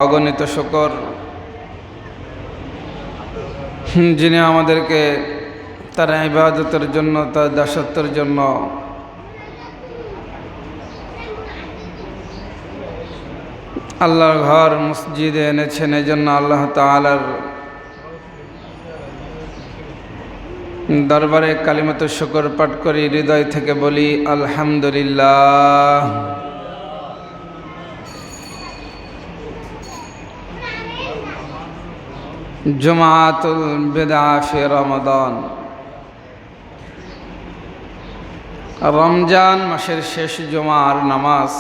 অগণিত শুকর যিনি আমাদেরকে তার ইবাদতের জন্য, তার দাসত্বের জন্য আল্লাহর ঘর মসজিদে এনেছেন। এই জন্য আল্লাহ তাআলার দরবারে কালিমাতুশ শুকর পাঠ করি, হৃদয় থেকে বলি আলহামদুলিল্লাহ। জুমাতুল বিদআ ফি রমাদান, রমজান মাসের শেষ জুমার নামাজ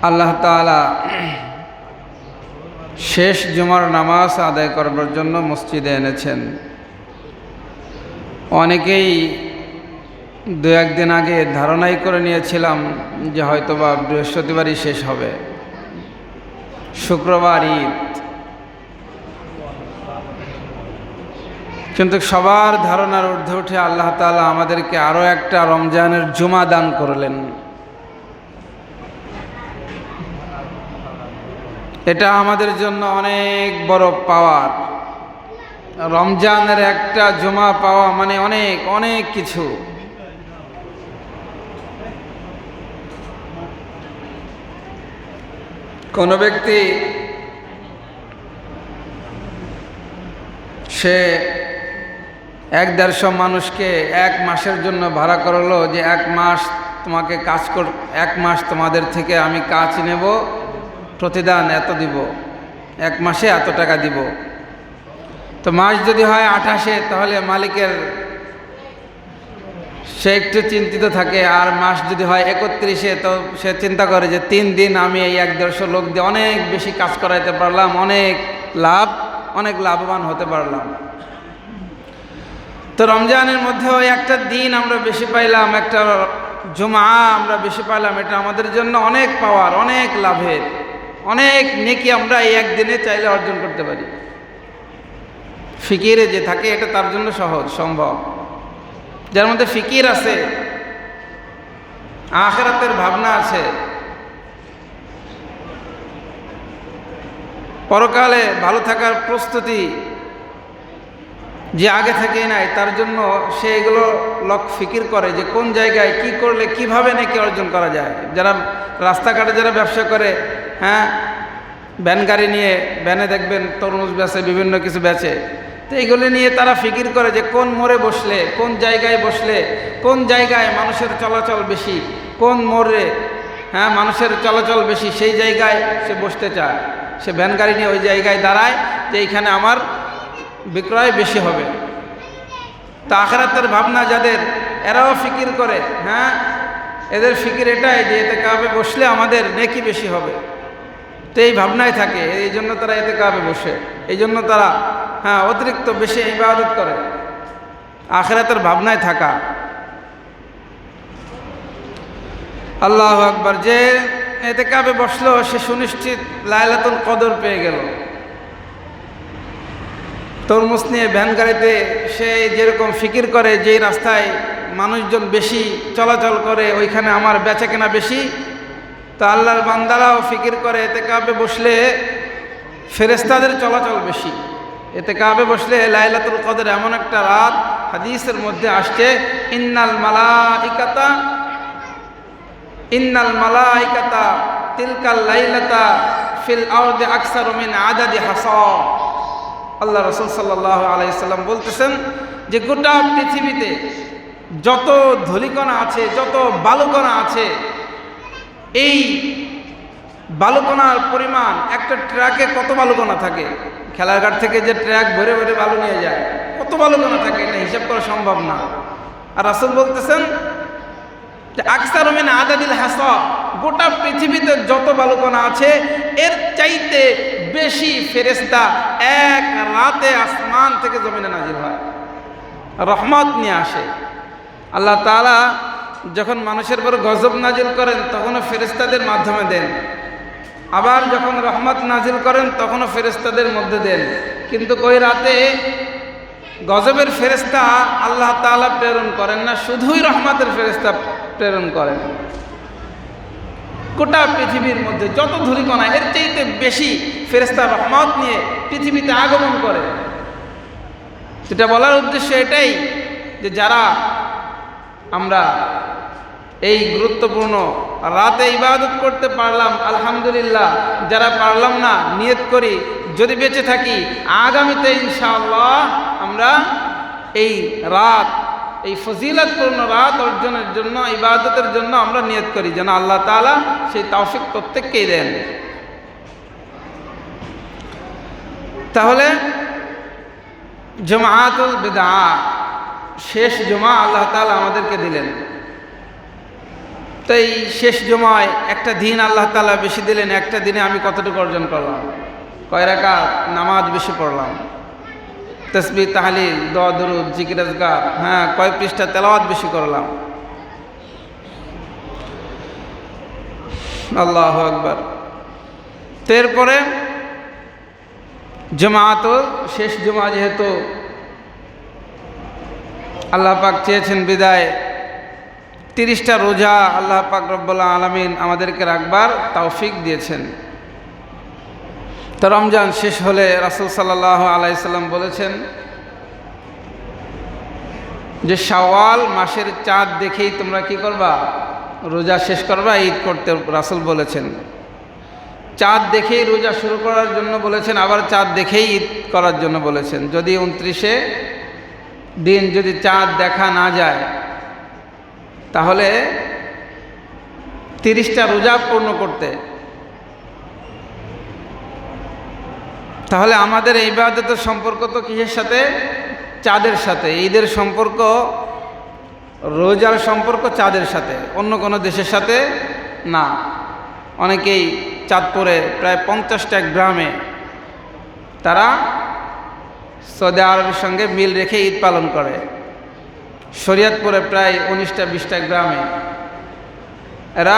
আল্লাহ তাআলা শেষ জুমার নামাজ আদায় করবার জন্য মসজিদে এনেছেন। অনেকেই দু একদিন আগে ধারণাই করে নিয়েছিলাম যে হয়তোবা বৃহস্পতিবারই শেষ হবে, শুক্রবার ঈদ। কিন্তু সবার ধারণার ঊর্ধ্বে উঠে আল্লাহ তাআলা আমাদেরকে আরও একটা রমজানের জুমা দান করলেন। এটা আমাদের জন্য অনেক বড় পাওয়ার। রমজানের একটা জুমা পাওয়া মানে অনেক অনেক কিছু। কোনো ব্যক্তি সে 1-150 মানুষকে এক মাসের জন্য ভাড়া করলো যে এক মাস তোমাকে কাজ কর, এক মাস তোমাদের থেকে আমি কাজ নেব, প্রতিদান এত দিব, এক মাসে এত টাকা দিব। তো মাস যদি হয় 28-এ তাহলে মালিকের সে একটু চিন্তিত থাকে, আর মাস যদি হয় 31-এ তো সে চিন্তা করে যে 3 দিন আমি এই 1-150 লোক দিয়ে অনেক বেশি কাজ করাইতে পারলাম, অনেক লাভবান হতে পারলাম। তো রমজানের মধ্যেও একটা দিন আমরা বেশি পাইলাম, একটা জুমা আমরা বেশি পাইলাম। এটা আমাদের জন্য অনেক পাওয়ার, অনেক লাভের, অনেক নেকি আমরা এই একদিনে চাইলে অর্জন করতে পারি। ফিকিরে যে থাকে এটা তার জন্য সহজ সম্ভব। যার মধ্যে ফিকির আছে, আখিরাতের ভাবনা আছে, পরকালে ভালো থাকার প্রস্তুতি যে আগে থেকেই নাই, তার জন্য সে এগুলো ফিকির করে যে কোন জায়গায় কি করলে কিভাবে নাকি অর্জন করা যায়। যারা রাস্তাঘাটে যারা ব্যবসা করে, হ্যাঁ, ভ্যান গাড়ি নিয়ে, ভ্যানে দেখবেন তরমুজ বেচে, বিভিন্ন কিছু বেচে, তো এইগুলি নিয়ে তারা ফিকির করে যে কোন মোড়ে বসলে, কোন জায়গায় বসলে, কোন জায়গায় মানুষের চলাচল বেশি, কোন মোড়ে হ্যাঁ মানুষের চলাচল বেশি, সেই জায়গায় সে বসতে চায়। সে ভ্যান গাড়ি নিয়ে ওই জায়গায় দাঁড়ায় যে এইখানে আমার বিক্রয় বেশি হবে। তা আখিরাতের ভাবনা যাদের, এরাও ফিকির করে, হ্যাঁ, এদের ফিকির এটাই যে ইতিকাফে বসলে আমাদের নেকি বেশি হবে। তো এই ভাবনায় থাকে, এই জন্য তারা ইতিকাফে বসে, এই জন্য তারা হ্যাঁ অতিরিক্ত বেশি ইবাদত করে, আখিরাতের ভাবনায় থাকা। আল্লাহু আকবার। যে ইতিকাফে বসলো সে সুনিশ্চিত লাইলাতুল কদর পেয়ে গেল। তরমুজ নিয়ে ভ্যান গাড়িতে সে যেরকম ফিকির করে যে রাস্তায় মানুষজন বেশি চলাচল করে ওইখানে আমার বেচা কেনা বেশি, তা আল্লাহর বান্দারাও ফিকির করে ইতিকাফে বসলে ফেরেশতাদের চলাচল বেশি। ইতিকাফে বসলে লাইলাতুল কদর এমন একটা রাত, হাদিসের মধ্যে আসছে ইন্নাল মালাইকাতা তিলকাল লাইলাতা ফিল আরদি আকসারু মিন আদাদি হাসা। আল্লাহ রাসূল সাল্লাল্লাহু আলাইহি সাল্লাম বলতেছেন যে গোটা পৃথিবীতে যত ধূলিকণা আছে, যত বালুকণা আছে, এই বালুকণার পরিমাণ, একটা ট্রাকে কত বালুকণা থাকে, খেলাঘাট থেকে যে ট্রাক ভরে ভরে বালু নিয়ে যায়, কত বালুকণা থাকে এটা হিসাব করা সম্ভব না। আর রাসূল বলতেছেন যে আকসারু মিন আদাদিল হাসা, গোটা পৃথিবীতে যত বালুকণা আছে এর চাইতে বেশি ফেরেশতা এক রাতে আসমান থেকে জমিনে নাজিল হয়, রহমত নিয়ে আসে। আল্লাহ তাআলা যখন মানুষের উপর গজব নাজিল করেন তখনও ফেরেশতাদের মাধ্যমে দেন, আবার যখন রহমত নাজিল করেন তখনও ফেরেশতাদের মধ্যে দেন। কিন্তু ওই রাতে গজবের ফেরেশতা আল্লাহ তাআলা প্রেরণ করেন না, শুধুই রহমতের ফেরেশতা প্রেরণ করেন। গোটা পৃথিবীর মধ্যে যত ধূলিকণা এর চাইতে বেশি ফেরেশতা রহমত নিয়ে পৃথিবীতে আগমন করে। সেটা বলার উদ্দেশ্য এটাই যে যারা আমরা এই গুরুত্বপূর্ণ রাতে ইবাদত করতে পারলাম আলহামদুলিল্লাহ, যারা পারলাম না নিয়ত করি যদি বেঁচে থাকি আগামীতে ইনশাআল্লাহ আমরা এই রাত, এই ফজিলতপূর্ণ রাত অর্জনের জন্য, ইবাদতের জন্য আমরা নিয়ত করি যেন আল্লাহ তাআলা সেই তৌফিক প্রত্যেককেই দেন। তাহলে জুমআতুল বিদআ, শেষ জুমা আল্লাহ তাআলা আমাদেরকে দিলেন। তো এই শেষ জুমায় একটা দিন আল্লাহ তাআলা বেশি দিলেন। একটা দিনে আমি কতটুকু অর্জন করলাম? কয় রাকাত নামাজ বেশি পড়লাম, তাসবিহ তাহলিল দোয়া দুরূদ জিকির আজকার, হ্যাঁ কয় পৃষ্ঠা তেলাওয়াত বেশি করলাম। আল্লাহু আকবার। এরপরে জুমাত, শেষ জুমা যেহেতু আল্লাহ পাক চেয়েছেন বিদায়, 30টা রোজা আল্লাহ পাক রব্বুল আলামিন আমাদেরকে রাখবার তৌফিক দিয়েছেন। তো রমজান শেষ হলে রাসূল সাল্লাল্লাহু আলাইহি সাল্লাম বলেছেন যে শাওয়াল মাসের চাঁদ দেখেই তোমরা কি করবা? রোজা শেষ করবা, ঈদ করতে রাসূল বলেছেন। চাঁদ দেখেই রোজা শুরু করার জন্য বলেছেন, আবার চাঁদ দেখেই ঈদ করার জন্য বলেছেন। যদি 29 দিন যদি চাঁদ দেখা না যায় তাহলে 30টা রোজা পূর্ণ করতে। তাহলে আমাদের এই ইবাদতের সম্পর্ক তো কিসের সাথে? চাঁদের সাথে। ঈদের সম্পর্ক, রোজার সম্পর্ক চাঁদের সাথে, অন্য কোনো দেশের সাথে না। অনেকেই চাঁদপুরে প্রায় 50টা গ্রামে তারা সৌদি আরবের সঙ্গে মিল রেখে ঈদ পালন করে। শরীয়তপুরে প্রায় 19টা-20টা গ্রামে এরা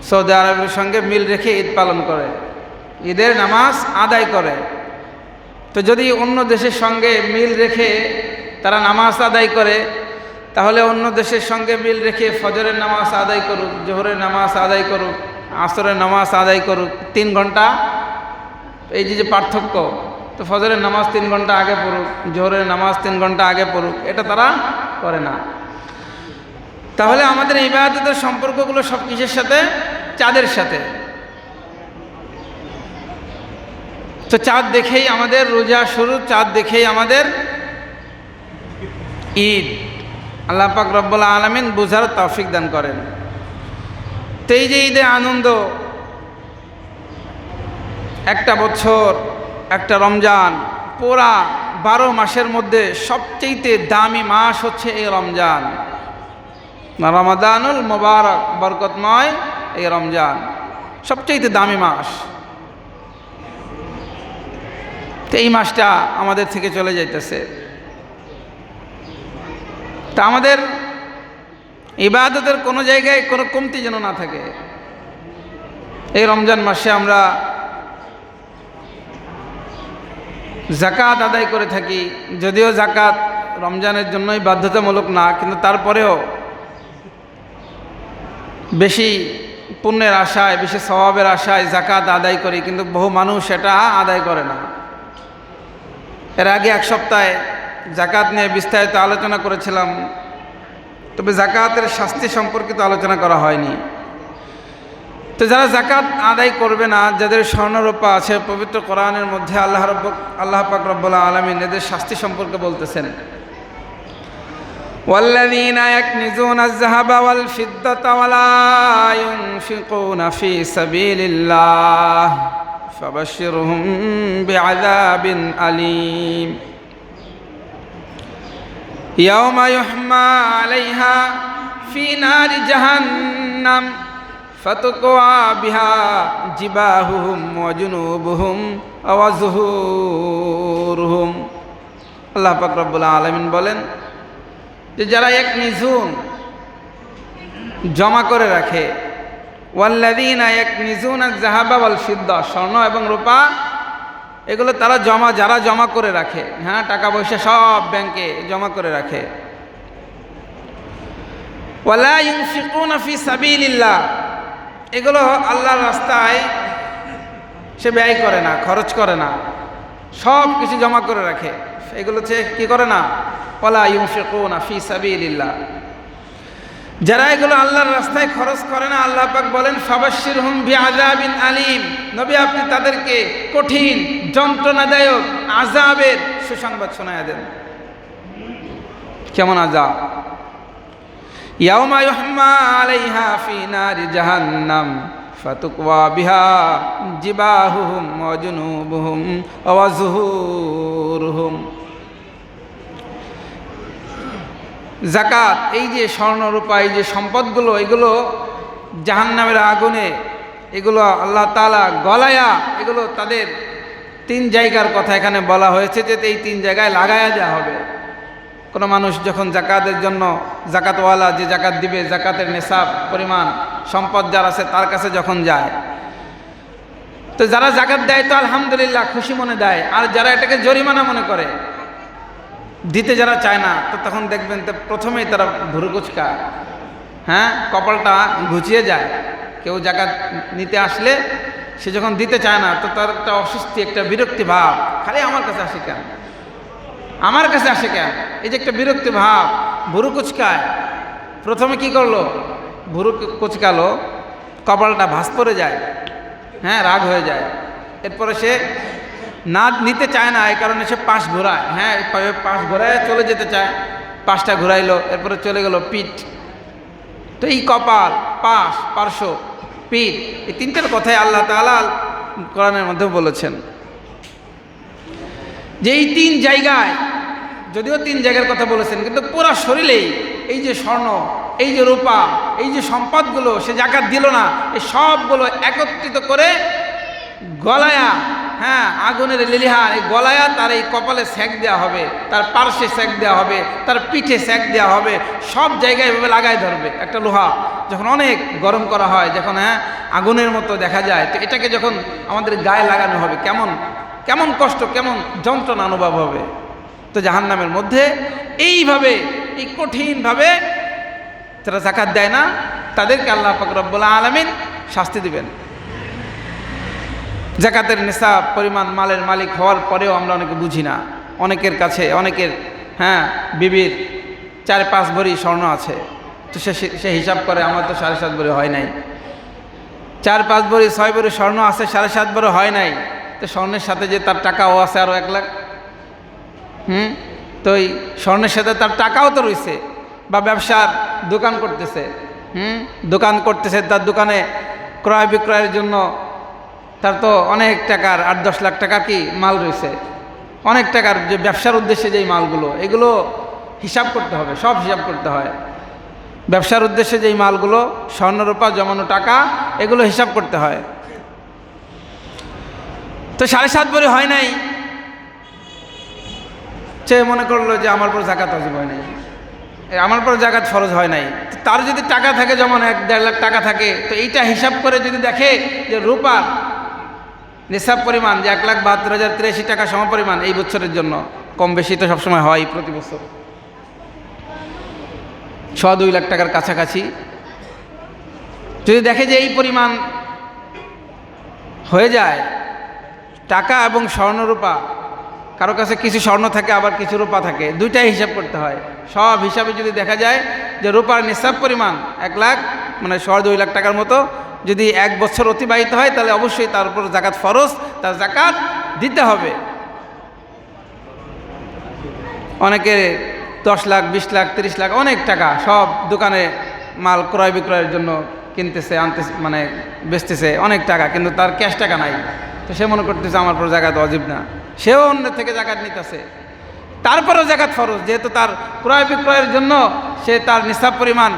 সৌদি আরবের সঙ্গে মিল রেখে ঈদ পালন করে, ঈদের নামাজ আদায় করে। তো যদি অন্য দেশের সঙ্গে মিল রেখে তারা নামাজ আদায় করে, তাহলে অন্য দেশের সঙ্গে মিল রেখে ফজরের নামাজ আদায় করুক, জোহরের নামাজ আদায় করুক, আসরের নামাজ আদায় করুক 3 ঘন্টা, এই যে পার্থক্য, তো ফজরের নামাজ 3 ঘন্টা আগে পড়ুক, জোহরের নামাজ 3 ঘন্টা আগে পড়ুক, এটা তারা করে না। তাহলে আমাদের ইবাদতের সম্পর্কগুলো সব কিসের সাথে? চাঁদের সাথে। তো চাঁদ দেখেই আমাদের রোজা শুরু, চাঁদ দেখেই আমাদের ঈদ। আল্লাহ পাক রব্বুল আলামিন বুঝার তৌফিক দান করেন। তো এই যে ঈদে আনন্দ, একটা বছর, একটা রমজান, পুরা 12 মাসের মধ্যে সবচেয়ে দামি মাস হচ্ছে এই রমজান, রমাদানুল মুবারক, বরকতময় এই রমজান সবচেয়ে দামি মাস। তো এই মাসটা আমাদের থেকে চলে যাইতেছে। তা আমাদের ইবাদতের কোনো জায়গায় কোনো কমতি যেন না থাকে। এই রমজান মাসে আমরা যাকাত আদায় করে থাকি, যদিও যাকাত রমজানের জন্যই বাধ্যতামূলক না, কিন্তু তারপরেও বেশি পুণ্যের আশায়, বেশি সওয়াবের আশায় যাকাত আদায় করি, কিন্তু বহু মানুষ এটা আদায় করে না। এর আগে 1 সপ্তাহে যাকাত নিয়ে বিস্তারিত আলোচনা করেছিলাম, তবে যাকাতের শাস্তি সম্পর্কিত আলোচনা করা হয়নি। তো যারা যাকাত আদায় করবে না, যাদের স্বর্ণরূপা আছে, পবিত্র কোরআনের মধ্যে আল্লাহ পাক রব্বুল আলামিন এদের শাস্তি সম্পর্কে বলতেছেন, ওয়াল্লাযীনা ইয়াকনিজুনা আয-যাহাবা ওয়াল ফিদ্দাতা ওয়া লা ইউনফিকুনা ফী সাবিলিল্লাহ ফাবাশশিরহুম বিআযাবিন আলীম ইয়াওমা ইউহমা আলাইহা ফী নারি জাহান্নাম ফাতুকওয়া বিহা জিবাহুহুম ওয়া জুনুবুহুম ওয়া যুহুরুহুম। আল্লাহ পাক রব্বুল আলামিন বলেন যে যারা ইয়াকনিজুন জমা করে রাখে, ওয়াল্লাযীনা ইয়াকনিজুনা আয-যাহাবা ওয়াল ফিদ্দা, স্বর্ণ এবং রূপা এগুলো তারা যারা জমা করে রাখে, হ্যাঁ টাকা পয়সা সব ব্যাংকে জমা করে রাখে, ওয়ালা ইউনফিকুনা ফি সাবিলিল্লাহ, এগুলো আল্লাহর রাস্তায় সে ব্যয় করে না, খরচ করে না, সব কিছু জমা করে রাখে। এগুলো সে কি করে না, ওয়ালা ইউনফিকুনা ফি সাবিলিল্লাহ। যারা এগুলো আল্লাহর রাস্তায় খরচ করে না, আল্লাহ পাক বলেন ফাবাশশিরহুম বিআযাবিন আলীম, নবী আপনি তাদেরকে কঠিন যন্ত্রণাদায়ক আযাবের সুসংবাদ শোনায়া দেন। কেমন আযাব? ইয়াউমা ইউহমা আলাইহা ফি নারি জাহান্নাম ফাতুকওয়া বিহা জিবাহুহুম ওয়া জুনুবুহুম ওয়া যুহুরুহুম। যাকাত, এই যে স্বর্ণ রূপা, এই যে সম্পদগুলো, এগুলো জাহান্নামের আগুনে এগুলো আল্লাহ তাআলা গলায়া, এগুলো তাদের 3 জায়গার কথা এখানে বলা হয়েছে যে এই 3 জায়গায় লাগায়া দেওয়া হবে। কোনো মানুষ যখন জাকাতের জন্য, জাকাতওয়ালা যে জাকাত দিবে, জাকাতের নেশাব পরিমাণ সম্পদ যার আছে তার কাছে যখন যায়, তো যারা জাকাত দেয় তো আলহামদুলিল্লাহ খুশি মনে দেয়, আর যারা এটাকে জরিমানা মনে করে, দিতে যারা চায় না, তো তখন দেখবেন তো প্রথমেই তারা ভুরু কুচকায়, হ্যাঁ, কপালটা ঘুচিয়ে যায়। কেউ জাকাত নিতে আসলে সে যখন দিতে চায় না, তো তার একটা অস্বস্তি, একটা বিরক্তি ভাব, খালি আমার কাছে আসে কেন, আমার কাছে আসে কেন, এই যে একটা বিরক্তি ভাব, ভুরু কুচকায়। প্রথমে কি করলো, ভুরু কুচকালো, কপালটা ভাঁজ পড়ে যায়, হ্যাঁ, রাগ হয়ে যায়। এরপরে সে না নিতে চায় না, এই কারণে সে পাশ ঘোরায়, হ্যাঁ, পাশ ঘোরায় চলে যেতে চায়, পাশটা ঘোরাইলো, এরপরে চলে গেল পিঠ। তো এই কপাল, পাশ, পার্শ্ব, পিঠ, এই 3টার কথাই আল্লাহ তাআলা কোরআনের মধ্যে বলেছেন যে এই 3 জায়গায়, যদিও 3 জায়গার কথা বলেছেন, কিন্তু পুরো শরীরেই এই যে স্বর্ণ, এই যে রূপা, এই যে সম্পদগুলো সে জাকাত দিল না, এই সবগুলো একত্রিত করে গলায়া, হ্যাঁ, আগুনের লেলিহান এই গলায়া তার এই কপালে সেক দেওয়া হবে, তার পার্শ্বে সেক দেওয়া হবে, তার পিঠে সেক দেওয়া হবে, সব জায়গায় এভাবে লাগায় ধরবে। একটা লোহা যখন অনেক গরম করা হয়, যখন হ্যাঁ আগুনের মতো দেখা যায়, তো এটাকে যখন আমাদের গায়ে লাগানো হবে, কেমন কেমন কষ্ট, কেমন যন্ত্রণা অনুভব হবে। তো জাহান্নামের মধ্যে এইভাবে, এই কঠিনভাবে যারা যাকাত দেয় না, তাদেরকে আল্লাহ পাক রব্বুল আলামিন শাস্তি দিবেন। যাকাতের নিসাব পরিমাণ মালের মালিক হওয়ার পরেও আমরা অনেকে বুঝি না। অনেকের কাছে, অনেকের হ্যাঁ বিবির 4-5 ভরি স্বর্ণ আছে, তো সে হিসাব করে আমার তো 7.5 ভরি হয় নাই। 4-5 ভরি 6 ভরি স্বর্ণ আছে, 7.5 ভরি হয় নাই, তো স্বর্ণের সাথে যে তার টাকাও আছে আরও 1 লাখ, তো এই স্বর্ণের সাথে তার টাকাও তো রয়েছে, বা ব্যবসার দোকান করতেছে, দোকান করতেছে, তার দোকানে ক্রয় বিক্রয়ের জন্য তার তো অনেক টাকার 8-10 লাখ টাকা কি মাল রয়েছে, অনেক টাকার যে ব্যবসার উদ্দেশ্যে যেই মালগুলো, এগুলো হিসাব করতে হবে, সব হিসাব করতে হয়। ব্যবসার উদ্দেশ্যে যেই মালগুলো, স্বর্ণরূপা জমানো টাকা, এগুলো হিসাব করতে হয়। তো 7.5 ভরি হয় নাই, সে মনে করলো যে আমার পর যাকাত ওয়াজিব হয় নাই, আমার পর যাকাত ফরজ হয় নাই। তার যদি টাকা থাকে, যেমন 1-1.5 লাখ টাকা থাকে, তো এইটা হিসাব করে যদি দেখে যে রূপার নিসাব পরিমাণ যে 1,72,083 টাকা সমপরিমাণ এই বছরের জন্য, কম বেশি তো সবসময় হয় প্রতি বছর, 2 লাখ টাকার কাছাকাছি, যদি দেখে যে এই পরিমাণ হয়ে যায় টাকা এবং স্বর্ণরূপা, কারো কাছে কিছু স্বর্ণ থাকে আবার কিছু রূপা থাকে, দুইটাই হিসাব করতে হয়। সব হিসাবে যদি দেখা যায় যে রূপার নিসাব পরিমাণ 1 লাখ, মানে 2 লাখ টাকার মতো, যদি 1 বছর অতিবাহিত হয়, তাহলে অবশ্যই তার উপর যাকাত ফরজ, তার যাকাত দিতে হবে। অনেকে 10 লাখ, 20 লাখ, 30 লাখ, অনেক টাকা সব দোকানে মাল ক্রয় বিক্রয়ের জন্য কিনতেছে, আনতেছে, মানে বেচতেছে অনেক টাকা, কিন্তু তার ক্যাশ টাকা নাই, তো সে মনে করতেছে আমার পর যাকাত ওয়াজিব না, সেও অন্য থেকে যাকাত নিতেছে, তারপরেও যাকাত ফরজ, যেহেতু তার ক্রয় বিক্রয়ের জন্য সে তার নিসাব পরিমাণ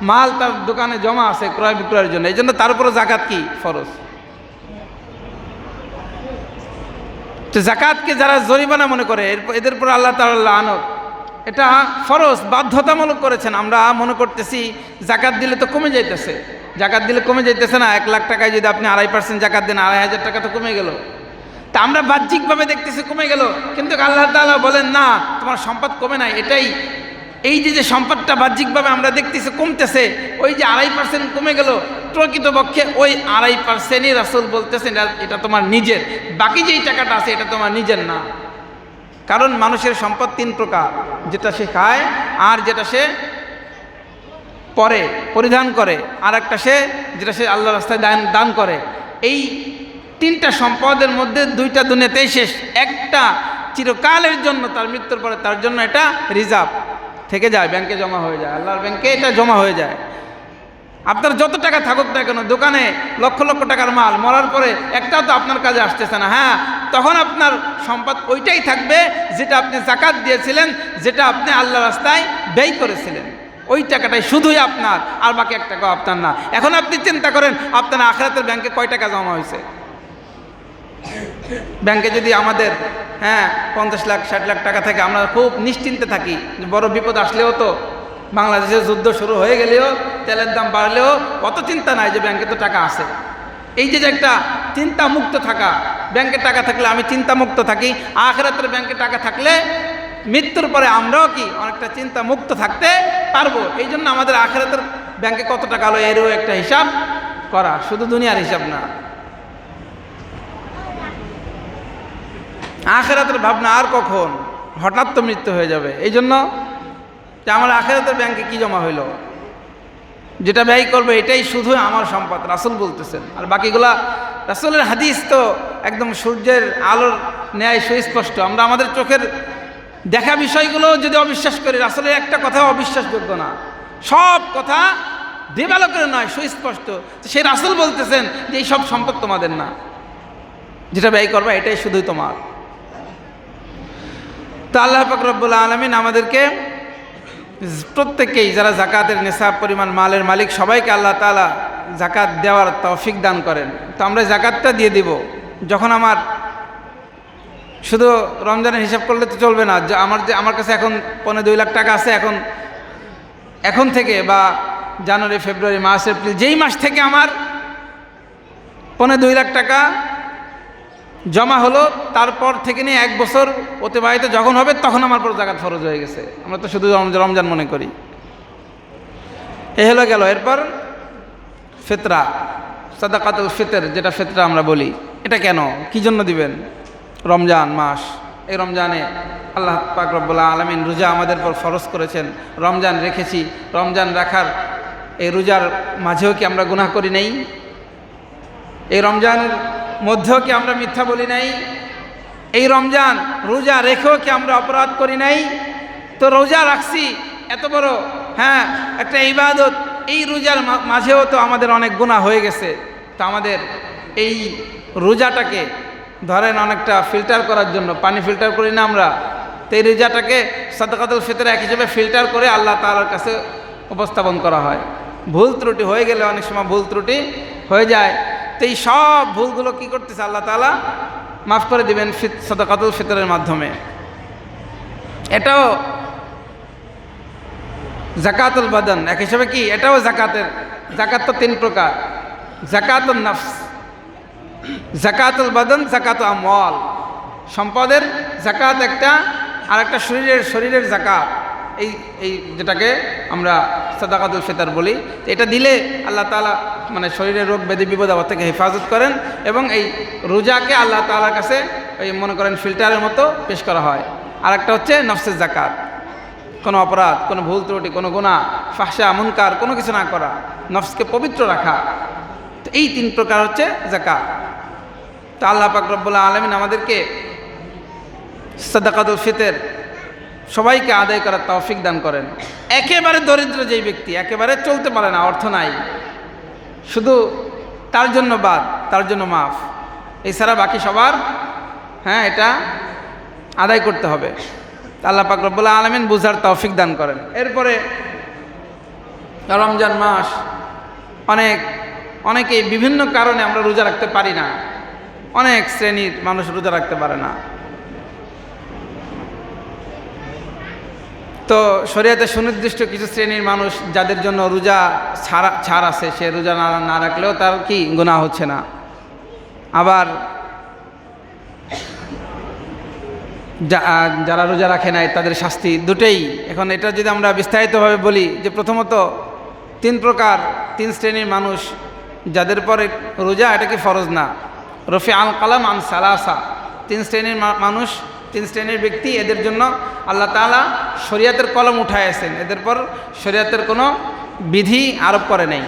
মাল তার দোকানে জমা আছে ক্রয় বিক্রয়ের জন্য, এই জন্য তার উপরও যাকাত কি ফরজ। তো যাকাতকে যারা জরিমানা মনে করে, এদের উপর আল্লাহ তাআলা লানত, এটা ফরজ বাধ্যতামূলক করেছেন। আমরা মনে করতেছি যাকাত দিলে তো কমে যাইতেছে, যাকাত দিলে কমে যাইতেছে না। 1 লাখ টাকায় যদি আপনি 2.5% যাকাত দেন, 2,500 টাকা তো কমে গেল। তা আমরা বাহ্যিকভাবে দেখতেছি কমে গেল, কিন্তু আল্লাহ তাআলা বলেন না, তোমার সম্পদ কমে নাই। এটাই, এই যে সম্পদটা বাহ্যিকভাবে আমরা দেখতেছি কমতেছে, ওই যে 2.5% কমে গেল, প্রকৃতপক্ষে ওই 2.5%ই রাসূল বলতেছেন এটা তোমার নিজের, বাকি যেই টাকাটা আছে এটা তোমার নিজের না। কারণ মানুষের সম্পদ 3 প্রকার, যেটা সে খায়, আর যেটা সে পরে পরিধান করে, আর একটা সে যেটা সে আল্লাহর রাস্তায় দান করে। এই 3টা সম্পদের মধ্যে 2টা দুনিয়াতেই শেষ, একটা চিরকালের জন্য, তার মৃত্যুর পরে তার জন্য এটা রিজার্ভ থেকে যায়, ব্যাংকে জমা হয়ে যায়, আল্লাহর ব্যাংকে এটা জমা হয়ে যায়। আপনার যত টাকা থাকুক না কেন, দোকানে লক্ষ লক্ষ টাকার মাল, মরার পরে একটাও তো আপনার কাজে আসতেছে না। হ্যাঁ, তখন আপনার সম্পদ ওইটাই থাকবে যেটা আপনি যাকাত দিয়েছিলেন, যেটা আপনি আল্লাহ রাস্তায় ব্যয় করেছিলেন, ওই টাকাটাই শুধুই আপনার, আর বাকি 1 টাকাও আপনার না। এখন আপনি চিন্তা করেন আপনার আখিরাতের ব্যাংকে কয় টাকা জমা হয়েছে। ব্যাংকে যদি আমাদের 50 লাখ 60 লাখ টাকা থাকে, আমরা খুব নিশ্চিন্তে থাকি, বড় বিপদ আসলেও তো, বাংলাদেশের যুদ্ধ শুরু হয়ে গেলেও, তেলের দাম বাড়লেও অত চিন্তা নাই যে ব্যাংকে তো টাকা আছে। এই যে একটা চিন্তা মুক্ত থাকা, ব্যাংকে টাকা থাকলে আমি চিন্তা মুক্ত থাকি, আখিরাতের ব্যাংকে টাকা থাকলে মৃত্যুর পরে আমরাও কি অনেকটা চিন্তা মুক্ত থাকতে পারবো। এই জন্য আমাদের আখিরাতের ব্যাংকে কত টাকা হলো এরও একটা হিসাব করা, শুধু দুনিয়ার হিসাব না। আখিরাতের ভাবনা আর কখন, হঠাৎ তো মৃত্যু হয়ে যাবে। এই জন্য যে আমার আখিরাতের ব্যাংকে কি জমা হইল, যেটা ব্যয় করবে এটাই শুধু আমার সম্পদ, রাসূল বলতেছেন। আর বাকিগুলা রাসূলের হাদিস তো একদম সূর্যের আলোর ন্যায় সুস্পষ্ট। আমরা আমাদের চোখের দেখা বিষয়গুলো যদি অবিশ্বাস করি, রাসূলের একটা কথাও অবিশ্বাসযোগ্য না, সব কথা দিবালোকের নয়, সুস্পষ্ট। সেই রাসূল বলতেছেন যে এই সব সম্পদ তোমাদের না, যেটা ব্যয় করবে এটাই শুধুই তোমার। তো আল্লাহ পাক রব্বুল আলামিন আমাদেরকে প্রত্যেককেই, যারা যাকাতের নিসাব পরিমাণ মালের মালিক, সবাইকে আল্লাহ তাআলা যাকাত দেওয়ার তৌফিক দান করেন। তো আমরা যাকাতটা দিয়ে দিব। যখন আমার শুধু রমজানের হিসাব করলে তো চলবে না, আমার কাছে এখন 2.5 লাখ টাকা আছে, এখন থেকে বা জানুয়ারি ফেব্রুয়ারি মার্চ এপ্রিল যেই মাস থেকে আমার 2.5 লাখ টাকা জমা হলো, তারপর থেকে নিয়ে 1 বছর অতিবাহিত যখন হবে তখন আমার পর যাকাত ফরজ হয়ে গেছে। আমরা তো শুধু রমজান মনে করি। এ হলো গেল। এরপর ফিতরা, সাদাকাতুল ফিতর, যেটা ফিতরা আমরা বলি, এটা কেন, কি জন্য দিবেন? রমজান মাস, এই রমজানে আল্লাহ পাক রব্বুল আলামিন রোজা আমাদের পর ফরজ করেছেন। রমজান রেখেছি, রমজান রাখার এই রোজার মাঝেও কি আমরা গুনাহ করি নাই? এই রমজানের মধ্যেও কি আমরা মিথ্যা বলি নাই? এই রমজান রোজা রেখেও কি আমরা অপরাধ করি নাই? তো রোজা রাখছি, এত বড় একটা ইবাদত, এই রোজার মাঝেও তো আমাদের অনেক গুনাহ হয়ে গেছে। তো আমাদের এই রোজাটাকে ধরেন অনেকটা ফিল্টার করার জন্য, পানি ফিল্টার করি না আমরা, তো এই রোজাটাকে সাদাকাতুল ফিতর এক হিসেবে ফিল্টার করে আল্লাহ তাআলার কাছে উপস্থাপন করা হয়। ভুল ত্রুটি হয়ে গেলে অনেক সময় ভুল ত্রুটি হয়ে যায়, তো এই সব ভুলগুলো কি করতেছে আল্লাহ তাআলা মাফ করে দিবেন সাদাকাতুল ফিতরের মাধ্যমে। এটাও যাকাতুল বাদান এক হিসেবে কি, এটাও যাকাত তো 3 প্রকার, যাকাতুন নফস, যাকাতুল বাদান, যাকাতুল আমওয়াল। সম্পদের যাকাত একটা, আর একটা শরীরের যাকাত, এই যেটাকে আমরা সাদাকাতুল ফিতর বলি। এটা দিলে আল্লাহ তাআলা মানে শরীরের রোগ ব্যাধি বিপদ আপদ থেকে হেফাজত করেন, এবং এই রোজাকে আল্লাহ তাআলার কাছে ওই মনে করেন ফিল্টারের মতো পেশ করা হয়। আর একটা হচ্ছে নফসের যাকাত, কোনো অপরাধ, কোনো ভুল ত্রুটি, কোনো গুনাহ, ফাহশা মুনকার কোনো কিছু না করা, নফসকে পবিত্র রাখা। তো এই 3 প্রকার হচ্ছে যাকাত। তো আল্লাহ পাক রব্বুল আলামিন আমাদেরকে সাদাকাতুল ফিতর সবাইকে আদায় করার তৌফিক দান করেন। একেবারে দরিদ্র যেই ব্যক্তি, একেবারে চলতে পারে না, অর্থ নাই, শুধু তার জন্য বাদ, তার জন্য মাফ, এছাড়া বাকি সবার এটা আদায় করতে হবে। আল্লাহ পাক রব্বুল আলামিন বুঝার তৌফিক দান করেন। এরপরে রমজান মাস অনেকেই বিভিন্ন কারণে আমরা রোজা রাখতে পারি না, অনেক শ্রেণীর মানুষ রোজা রাখতে পারে না। তো শরীয়তে সুনির্দিষ্ট কিছু শ্রেণীর মানুষ যাদের জন্য রোজা ছাড় আছে, সে রোজা না রাখলেও তার কি গুনাহ হচ্ছে না। আবার যারা রোজা রাখে নাই তাদের শাস্তি দুটেই। এখন এটা যদি আমরা বিস্তারিতভাবে বলি, যে প্রথমত 3 শ্রেণীর মানুষ যাদের পরে রোজা এটা কি ফরজ না। রফি আল কালাম আন সালাসা, 3 শ্রেণীর মানুষ, 3 শ্রেণীর ব্যক্তি, এদের জন্য আল্লাহ তাআলা শরীয়তের কলম উঠাইছেন, এদের পর শরীয়তের কোনো বিধি আরোপ করে নেই।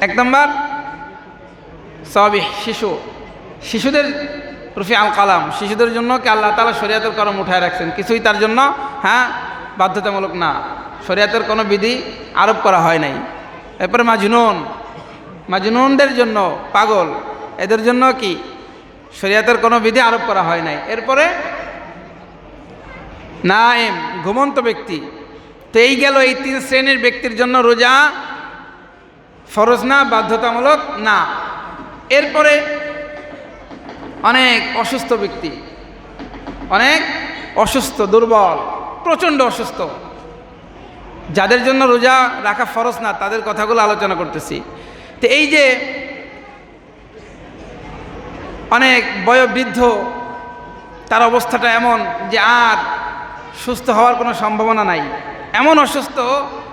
1 নম্বর সাবি, শিশুদের রফি আল কালাম, শিশুদের জন্য কি আল্লাহ তাআলা শরীয়তের কলম উঠায় রাখছেন, কিছুই তার জন্য বাধ্যতামূলক না, শরীয়তের কোনো বিধি আরোপ করা হয় নাই। এরপরে মাজনুনদের জন্য, পাগল, এদের জন্য কি শরীয়তের কোনো বিধি আরোপ করা হয় নাই। এরপরে নায়েম, ঘুমন্ত ব্যক্তি। তো এই গেল এই 3 শ্রেণীর ব্যক্তির জন্য রোজা ফরজ না, বাধ্যতামূলক না। এরপরে অনেক অসুস্থ ব্যক্তি, অনেক অসুস্থ, দুর্বল, প্রচণ্ড অসুস্থ, যাদের জন্য রোজা রাখা ফরজ না, তাদের কথাগুলো আলোচনা করতেছি। তো এই যে অনেক বয়োবৃদ্ধ, তার অবস্থাটা এমন যে আর সুস্থ হওয়ার কোনো সম্ভাবনা নাই, এমন অসুস্থ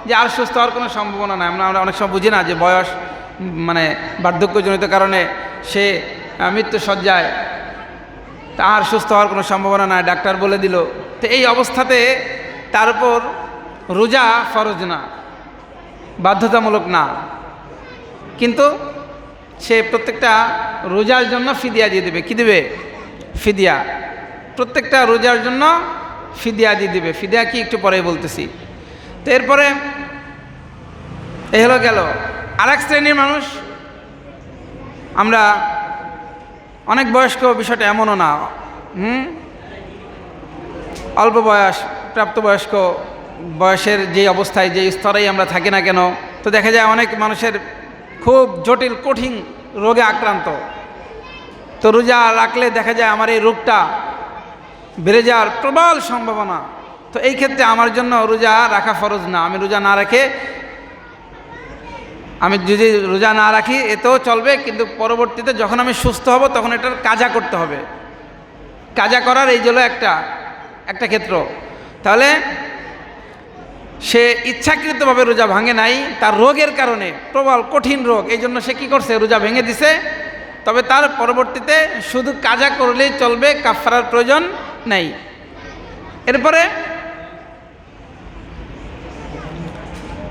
যে আর সুস্থ হওয়ার কোনো সম্ভাবনা নাই। আমরা অনেক সময় বুঝি না যে বয়স মানে বার্ধক্যজনিত কারণে সে মৃত্যু শয্যায়, তার সুস্থ হওয়ার কোনো সম্ভাবনা নাই, ডাক্তার বলে দিল। তো এই অবস্থাতে তার উপর রোজা ফরজ না, বাধ্যতামূলক না, কিন্তু সে প্রত্যেকটা রোজার জন্য ফিদিয়া দিয়ে দেবে। কি দেবে? ফিদিয়া। প্রত্যেকটা রোজার জন্য ফিদিয়া দিয়ে দেবে। ফিদিয়া কি একটু পরেই বলতেছি। তো এরপরে এই হলো গেল। আরেক শ্রেণীর মানুষ, আমরা অনেক বয়স্ক, বিষয়টা এমনও না, অল্প বয়স, প্রাপ্তবয়স্ক বয়সের যে অবস্থায়, যে স্তরেই আমরা থাকি না কেন, তো দেখা যায় অনেক মানুষের খুব জটিল কঠিন রোগে আক্রান্ত। তো রোজা রাখলে দেখা যায় আমার এই রোগটা বেড়ে যাওয়ার প্রবল সম্ভাবনা। তো এই ক্ষেত্রে আমার জন্য রোজা রাখা ফরজ না। আমি রোজা না রেখে, আমি যদি রোজা না রাখি এতেও চলবে, কিন্তু পরবর্তীতে যখন আমি সুস্থ হব তখন এটার কাজা করতে হবে। কাজা করার এই হলো একটা ক্ষেত্র। তাহলে সে ইচ্ছাকৃতভাবে রোজা ভাঙে নাই, তার রোগের কারণে, প্রবল কঠিন রোগ, এই জন্য সে কী করছে? রোজা ভেঙে দিছে। তবে তার পরবর্তীতে শুধু কাজা করলেই চলবে, কাফারার প্রয়োজন নেই। এরপরে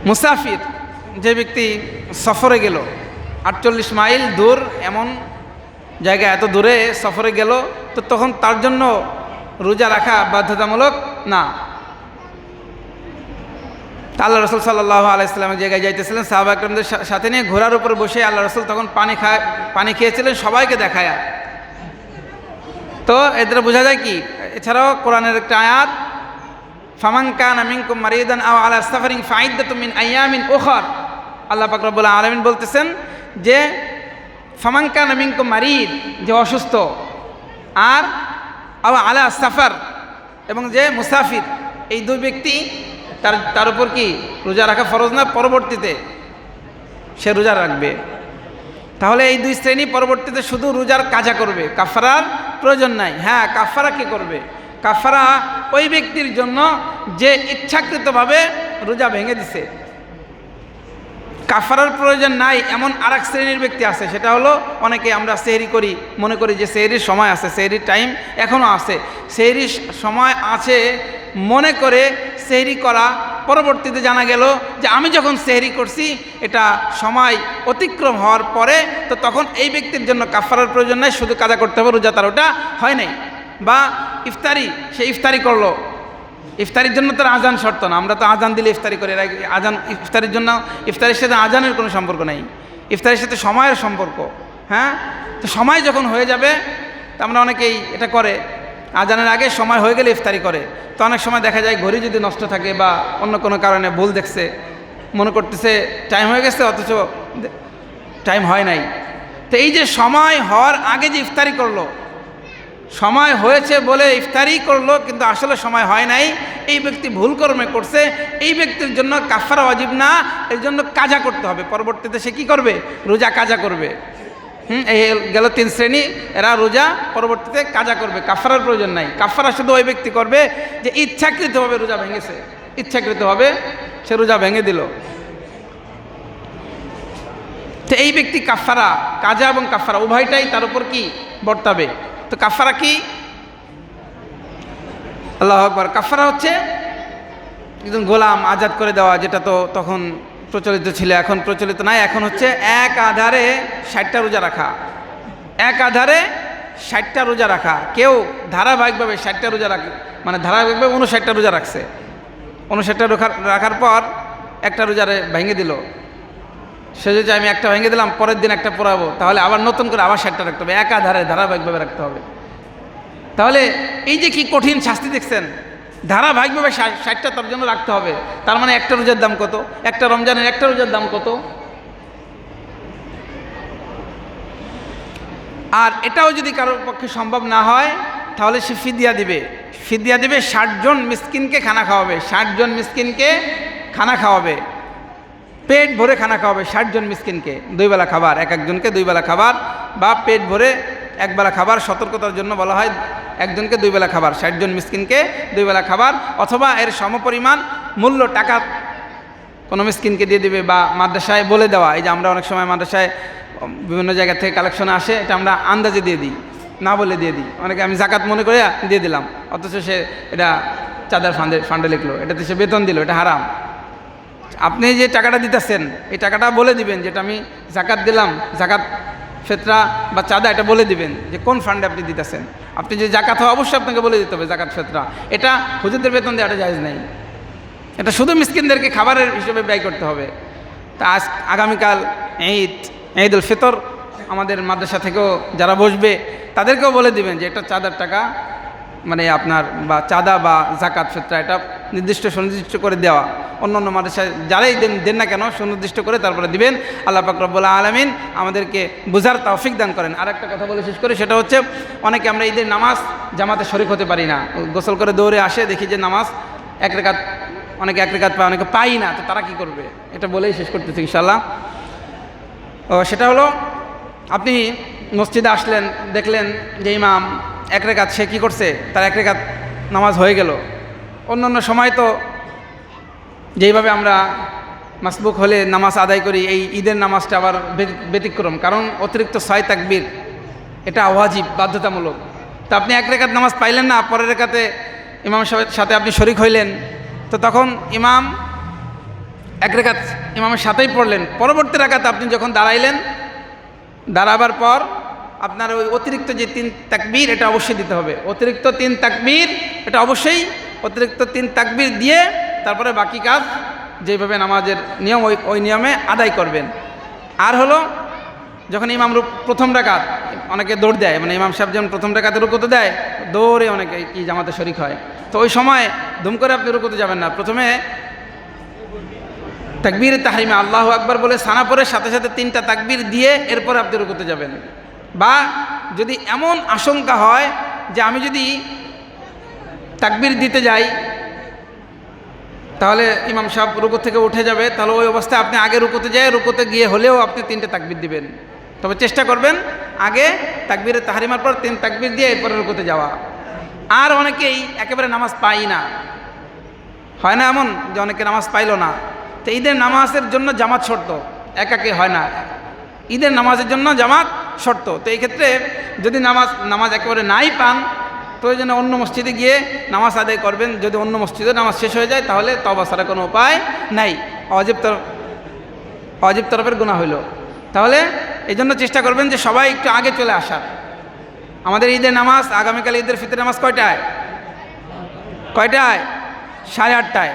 মুসাফির, যে ব্যক্তি সফরে গেল, 48 মাইল দূর, এমন জায়গায় এত দূরে সফরে গেল, তো তখন তার জন্য রোজা রাখা বাধ্যতামূলক না। আল্লাহ রসুল সাল্লাল্লাহু আলাইহি ওয়াসাল্লাম জায়গায় যাইতেছিলেন, সাহাবা একরামদের সাথে নিয়ে ঘোড়ার উপর বসে আল্লাহ রসুল তখন পানি খেয়েছিলেন সবাইকে দেখায়া। তো এদের বোঝা যায় কি? এছাড়াও কোরআনের একটা আয়াত, ফামান কানা মিনকুম মারিদান আও আলা সাফারিন ফাইদ্দাতুম মিন আইয়ামিন উখর, আল্লাহ পাক রব্বুল আলামিন বলতেছেন যে ফামান কানা মিনকুম মারিদ, যে অসুস্থ, আর আও আলা সাফার, এবং যে মুসাফির, এই 2 ব্যক্তি তার উপর কি রোজা রাখা ফরজ না, পরবর্তীতে সে রোজা রাখবে। তাহলে এই 2 শ্রেণী পরবর্তীতে শুধু রোজার কাজা করবে, কাফারার প্রয়োজন নাই। হ্যাঁ, কাফারা কি করবে? কাফারা ওই ব্যক্তির জন্য যে ইচ্ছাকৃতভাবে রোজা ভেঙে দিছে। কাফারার প্রয়োজন নাই এমন আরেক শ্রেণীর ব্যক্তি আছে, সেটা হলো অনেকে আমরা সেহরি করি, মনে করি যে সেহরির সময় আছে, সেহরির টাইম এখনও আছে, সেহরির সময় আছে মনে করে সেহরি করা, পরবর্তীতে জানা গেল যে আমি যখন সেহরি করছি এটা সময় অতিক্রম হওয়ার পরে, তো তখন এই ব্যক্তির জন্য কাফারার প্রয়োজন নাই, শুধু কাজা করতে হবে, রোজা তার ওটা হয় নাই। বা ইফতারি, সে ইফতারি করলো, ইফতারির জন্য তো আজান শর্ত না, আমরা তো আজান দিলে ইফতারি করি, আজান ইফতারির জন্য, ইফতারির সাথে আজানের কোনো সম্পর্ক নেই, ইফতারির সাথে সময়ের সম্পর্ক। হ্যাঁ, তো সময় যখন হয়ে যাবে, তো আমরা অনেকেই এটা করে, আজানের আগে সময় হয়ে গেলে ইফতারি করে। তো অনেক সময় দেখা যায় ঘড়ি যদি নষ্ট থাকে বা অন্য কোনো কারণে ভুল দেখছে, মনে করতেছে টাইম হয়ে গেছে, অথচ টাইম হয় নাই। তো এই যে সময় হওয়ার আগে যে ইফতারি করলো, সময় হয়েছে বলে ইফতারি করলো কিন্তু আসলে সময় হয় নাই, এই ব্যক্তি ভুল কর্মে করছে, এই ব্যক্তির জন্য কাফারা ওয়াজিব না, এর জন্য কাজা করতে হবে। পরবর্তীতে সে কী করবে? রোজা কাজা করবে। এই গেল 3 শ্রেণী, এরা রোজা পরবর্তীতে কাজা করবে, কাফারার প্রয়োজন নাই। কাফারা শুধু ওই ব্যক্তি করবে যে ইচ্ছাকৃতভাবে রোজা ভেঙেছে, ইচ্ছাকৃতভাবে সে রোজা ভেঙে দিল। তো এই ব্যক্তি কাফারা, কাজা এবং কাফারা উভয়টাই তার উপর কি বর্তাবে। তো কাফারা কি? আল্লাহু আকবার। কাফারা হচ্ছে একজন গোলাম আজাদ করে দেওয়া, যেটা তো তখন প্রচলিত ছিল, এখন প্রচলিত নাই। এখন হচ্ছে এক আধারে 60টা রোজা রাখা, এক আধারে 60টা রোজা রাখা। কেউ ধারাবাহিকভাবে 60টা রোজা রাখে, মানে ধারাবাহিকভাবে 59টা রোজা রাখছে, 59টা রাখার পর একটা রোজারে ভেঙে দিল। সে যদি আমি একটা ভেঙে দিলাম, পরের দিন একটা পড়াবো, তাহলে আবার নতুন করে আবার 60টা রাখতে হবে, এক আধারে ধারাবাহিকভাবে রাখতে হবে। তাহলে এই যে কি কঠিন শাস্তি দেখছেন, ধারাবাহিকভাবে 60টা তার জন্য রাখতে হবে। তার মানে একটা রোজার দাম কত? একটা রমজানের একটা রোজার দাম কত? আর এটাও যদি কারোর পক্ষে সম্ভব না হয়, তাহলে সে ফিদিয়া দিবে। ফিদিয়া দিবে, 60 জন মিসকিনকে খানা খাওয়াবে, 60 জন মিসকিনকে খানা খাওয়াবে, পেট ভরে খানা খাওয়াবে 60 জন মিসকিনকে, 2 বেলা খাবার, এক একজনকে 2 বেলা খাবার, বা পেট ভরে 1 বেলা খাবার। সতর্কতার জন্য বলা হয় একজনকে 2 বেলা খাবার, 60 জন মিসকিনকে 2 বেলা খাবার, অথবা এর সমপরিমাণ মূল্য টাকা কোনো মিসকিনকে দিয়ে দিবে, বা মাদ্রাসায় বলে দেওয়া। এই যে আমরা অনেক সময় মাদ্রাসায় বিভিন্ন জায়গা থেকে কালেকশনে আসে, এটা আমরা আন্দাজে দিয়ে দিই, না বলে দিয়ে দিই। অনেকে আমি জাকাত মনে করে দিয়ে দিলাম, অথচ সে এটা চাঁদার ফান্ডে লিখলো, এটাতে সে বেতন দিল, এটা হারাম। আপনি যে টাকাটা দিতেছেন, এই টাকাটা বলে দিবেন যেটা আমি জাকাত দিলাম, জাকাত ফেতরা বা চাঁদা, এটা বলে দিবেন যে কোন ফান্ডে আপনি দিতেছেন। আপনি যে জাকাত হয় অবশ্যই আপনাকে বলে দিতে হবে জাকাত ফেতরা। এটা হুজুরদের বেতন দেওয়াটা জায়েজ নেই, এটা শুধু মিসকিনদেরকে খাবারের হিসেবে ব্যয় করতে হবে। তা আগামীকাল ঈদ উল ফিতর, আমাদের মাদ্রাসা থেকেও যারা বসবে তাদেরকেও বলে দিবেন যে এটা চাঁদার টাকা, মানে আপনার বা চাঁদা বা জাকাত ফিতরা, এটা সুনির্দিষ্ট করে দেওয়া। অন্য মাদ্রাসায় যারাই দেন না কেন সুনির্দিষ্ট করে তারপরে দিবেন। আল্লাহ পাক রব্বুল আলামিন আমাদেরকে বুঝার তৌফিক দান করেন। আর একটা কথা বলে শেষ করে, সেটা হচ্ছে অনেকে আমরা ঈদের নামাজ জামাতে শরীক হতে পারি না, গোসল করে দৌড়ে আসে, দেখি যে নামাজ 1 রাকাত, অনেকে 1 রাকাত পায়, অনেকে পাই না। তো তারা কি করবে? এটা বলেই শেষ করতেছি ইনশাআল্লাহ। সেটা হলো, আপনি মসজিদে আসলেন, দেখলেন যে ইমাম 1 রাকাত, সে কী করছে, তার 1 রাকাত নামাজ হয়ে গেল। অন্য সময় তো যেইভাবে আমরা মাসবুক হলে নামাজ আদায় করি, এই ঈদের নামাজটা আবার ব্যতিক্রম, কারণ অতিরিক্ত 6 তাকবীর, এটা ওয়াজিব, বাধ্যতামূলক। তো আপনি 1 রাকাত নামাজ পাইলেন না, পরের রাকাতে ইমাম সাথে আপনি শরীক হইলেন, তো তখন ইমাম 1 রাকাত ইমামের সাথেই পড়লেন, পরবর্তী রাকাতে আপনি যখন দাঁড়াইলেন, দাঁড়াবার পর আপনার ওই অতিরিক্ত যে 3 তাকবীর, এটা অবশ্যই দিতে হবে। অতিরিক্ত 3 তাকবীর, এটা অবশ্যই অতিরিক্ত 3 তাকবীর দিয়ে তারপরে বাকি কাজ যেভাবে নামাজের নিয়ম, ওই নিয়মে আদায় করবেন। আর হলো, যখন ইমাম প্রথম রাকাত, অনেকে দৌড় দেয়, মানে ইমাম সাহেব যখন প্রথম রাকাতে রুকুতে দেয়, দৌড়ে অনেকে কি জামাতে শরীক হয়। তো ওই সময় দুম করে আপনি রুকুতে যাবেন না, প্রথমে তাকবীর তাহরিমে আল্লাহু আকবার বলে সানা পরে সাথে সাথে 3টা তাকবীর দিয়ে এরপরে আপনি রুকুতে যাবেন। বা যদি এমন আশঙ্কা হয় যে আমি যদি তাকবীর দিতে যাই তাহলে ইমাম সাহেব রুকু থেকে উঠে যাবে, তাহলে ওই অবস্থায় আপনি আগে রুকুতে গিয়ে হলেও আপনি 3টে তাকবীর দিবেন। তবে চেষ্টা করবেন আগে তাকবীরে তাহরিমার পর 3 তাকবীর দিয়ে এরপরে রুকুতে যাওয়া। আর অনেকেই একেবারে নামাজ পাই না, হয় না এমন যে অনেকে নামাজ পাইল না। তো ঈদের নামাজের জন্য জামাত শর্ত, একাকে হয় না, ঈদের নামাজের জন্য জামাত শর্ত। তো এই ক্ষেত্রে যদি নামাজ একেবারে নাই পান, প্রয়োজনে অন্য মসজিদে গিয়ে নামাজ আদায় করবেন। যদি অন্য মসজিদে নামাজ শেষ হয়ে যায়, তাহলে তওবা ছাড়া কোনো উপায় নাই, ওয়াজিব তরফের গুনাহ হইল। তাহলে এই জন্য চেষ্টা করবেন যে সবাই একটু আগে চলে আসার। আমাদের ঈদের নামাজ, আগামীকাল ঈদের ফিতরের নামাজ কয়টায়? 8:30।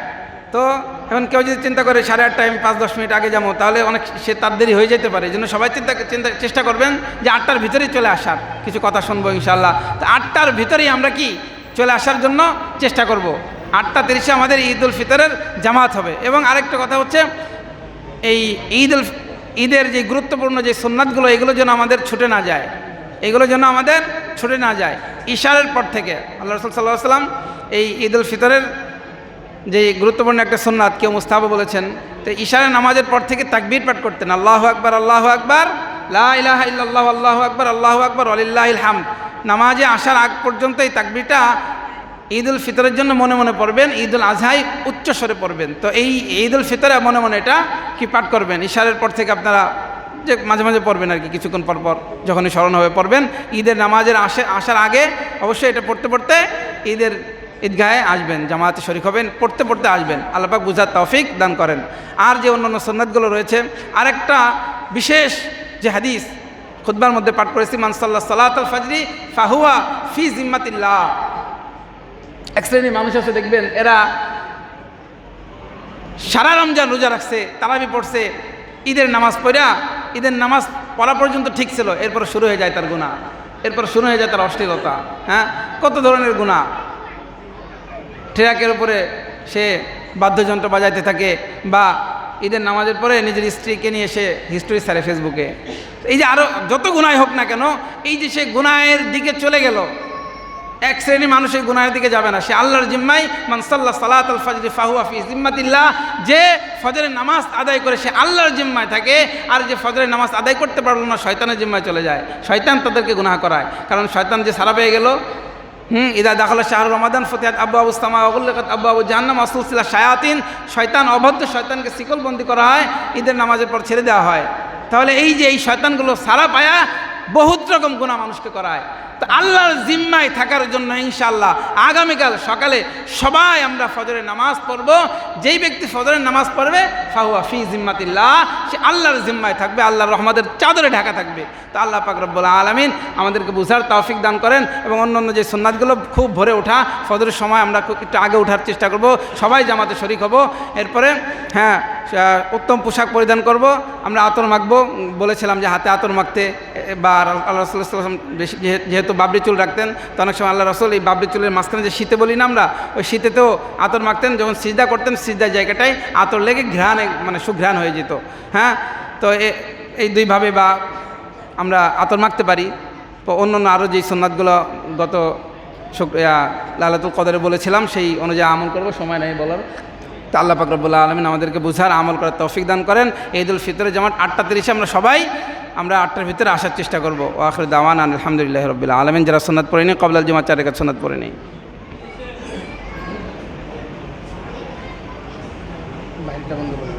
তো এখন কেউ যদি চিন্তা করে 8:30 আমি 5-10 মিনিট আগে যাবো, তাহলে অনেক সে তার দেরি হয়ে যেতে পারে। এই জন্য সবাই চেষ্টা করবেন যে 8টার ভিতরেই চলে আসার। কিছু কথা শুনবো ইনশাআল্লাহ। তো 8টার ভিতরেই আমরা কি চলে আসার জন্য চেষ্টা করব। 8:30 আমাদের ঈদ উল ফিতরের জামাত হবে। এবং আরেকটা কথা হচ্ছে, এই ঈদের যে গুরুত্বপূর্ণ যে সুন্নাতগুলো, এগুলো যেন আমাদের ছুটে না যায়, ইশারের পর থেকে। আল্লাহ রাসূল সাল্লাল্লাহু আলাইহি ওয়াসাল্লাম এই ঈদ উল ফিতরের যে গুরুত্বপূর্ণ একটা সুন্নাত, কেউ মুস্তাহাব বলেছেন, তো ইশারের নামাজের পর থেকে তাকবীর পাঠ করতেন, আল্লাহু আকবার, আল্লাহু আকবার, লা ইলাহা ইল্লাল্লাহ, আল্লাহু আকবার, আল্লাহু আকবার, ওয়ালিল্লাহিল হামদ। নামাজে আসার আগ পর্যন্ত এই তাকবীরটা ঈদ উল ফিতরের জন্য মনে মনে পড়বেন, ঈদ উল আজহায় উচ্চস্বরে পড়বেন। তো এই ঈদ উল ফিতরে মনে মনে এটা কি পাঠ করবেন। ইশারের পর থেকে আপনারা যে মাঝে মাঝে পড়বেন আর কি, কিছুক্ষণ পর পর যখনই স্মরণ হবে পড়বেন। ঈদের নামাজের আসার আগে অবশ্যই এটা পড়তে পড়তে ঈদগাহে আসবেন, জামাতে শরীক হবেন, পড়তে পড়তে আসবেন। আল্লাহ পাক বুঝার তৌফিক দান করেন। আর যে অন্যান্য সুন্নাতগুলো রয়েছে, আরেকটা বিশেষ যে হাদিস খুতবার মধ্যে পাঠ করেছি, মান সাল্লা সালাতুল ফজরি ফাহুয়া ফি জিম্মাতিল্লাহ। এক শ্রেণীর মানুষ আছে দেখবেন, এরা সারা রমজান রোজা রাখছে, তারাবি পড়ছে, ঈদের নামাজ পড়া পর্যন্ত ঠিক ছিল, এরপর শুরু হয়ে যায় তার গুনাহ, এরপর শুরু হয়ে যায় তার অশ্লীলতা। হ্যাঁ, কত ধরনের গুনাহ। ট্রাকের উপরে সে বাদ্যযন্ত্র বাজাইতে থাকে, বা ঈদের নামাজের পরে নিজের স্ত্রীকে নিয়ে সে হিস্টোরি ছাড়ে ফেসবুকে। এই যে আরও যত গুনাহ হোক না কেন, এই যে সে গুনাহের দিকে চলে গেল, এক শ্রেণী মানুষ এই গুনাহের দিকে যাবে না, সে আল্লাহর জিম্মায়, মান সাল্লা সালাতুল ফজরি ফাহুয়া ফি জিম্মাতিল্লাহ, যে ফজরের নামাজ আদায় করে সে আল্লাহর জিম্মায় থাকে। আর যে ফজরের নামাজ আদায় করতে পারলো না, শয়তানের জিম্মায় চলে যায়, শয়তান তাদেরকে গুনাহ করায়। কারণ শয়তান যে সারা পেয়ে গেল, ইদা দাখালা শাহরুর রমাদান ফতিহাত আবওয়াবুস সামা ওয়া গুল্লিকাত আবওয়াবুজ জাহান্নাম ওয়া সুলসিলা শায়াতিন। শয়তান, অবাধ্য শয়তানকে শিকলবন্দি করা হয়, ঈদের নামাজের পর ছেড়ে দেওয়া হয়। তাহলে এই যে এই শয়তানগুলো সারা পায়া বহুত রকম গুনাহ মানুষকে করায়। তো আল্লাহর জিম্মায় থাকার জন্য ইনশাআল্লাহ আগামীকাল সকালে সবাই আমরা ফজরের নামাজ পড়ব। যেই ব্যক্তি ফজরের নামাজ পড়বে ফাহুয়া ফি জিম্মাতিল্লাহ, সে আল্লাহর জিম্মায় থাকবে, আল্লাহর রহমতের চাদরে ঢাকা থাকবে। তো আল্লাহ পাক রব্বুল আলামিন আমাদেরকে বুঝার তৌফিক দান করেন, এবং অন্যান্য যে সুন্নাতগুলো খুব ভোরে ওঠা, ফজরের সময় আমরা একটু আগে ওঠার চেষ্টা করব, সবাই জামাতে শরীক হব। এরপরে হ্যাঁ, উত্তম পোশাক পরিধান করব। আমরা আতর মাখবো, বলেছিলাম যে হাতে আতর মাখতে, বা আল্লাহ রাসূলুল্লাহ সাল্লাল্লাহু আলাইহি ওয়াসাল্লাম যেহেতু বাবরি চুল রাখতেন, তো অনেক সময় আল্লাহ রাসূল এই বাবরি চুলের মাঝখানে যে শীতে বলি না আমরা, ওই শীতেতেও আতর মাখতেন। যখন সিজদা করতেন, সিজদার জায়গাটায় আতর লেগে ঘ্রাণ, মানে সুঘ্রাণ হয়ে যেত। হ্যাঁ, তো এই দুইভাবে বা আমরা আতর মাখতে পারি। তো অন্যান্য আরও যেই সুন্নাতগুলো গত লাইলাতুল কদরে বলেছিলাম, সেই অনুযায়ী আমল করব, সময় নেই বলার। তো আল্লাহ পাক রব্বুল আলামিন আমাদেরকে বুঝার, আমল করার তৌফিক দান করেন। ঈদুল ফিতরের জামাত 8:30 আমরা 8টার ভিতরে আসার চেষ্টা করবো। আখির দাওয়ানা আলহামদুলিল্লাহি রাব্বিল আলামিন। যারা সুন্নাত পড়েনি, ক্বাবলাল জুমআহ 4 রাকাত সুন্নাত পড়ে নেই। বাইকটা বন্ধ করে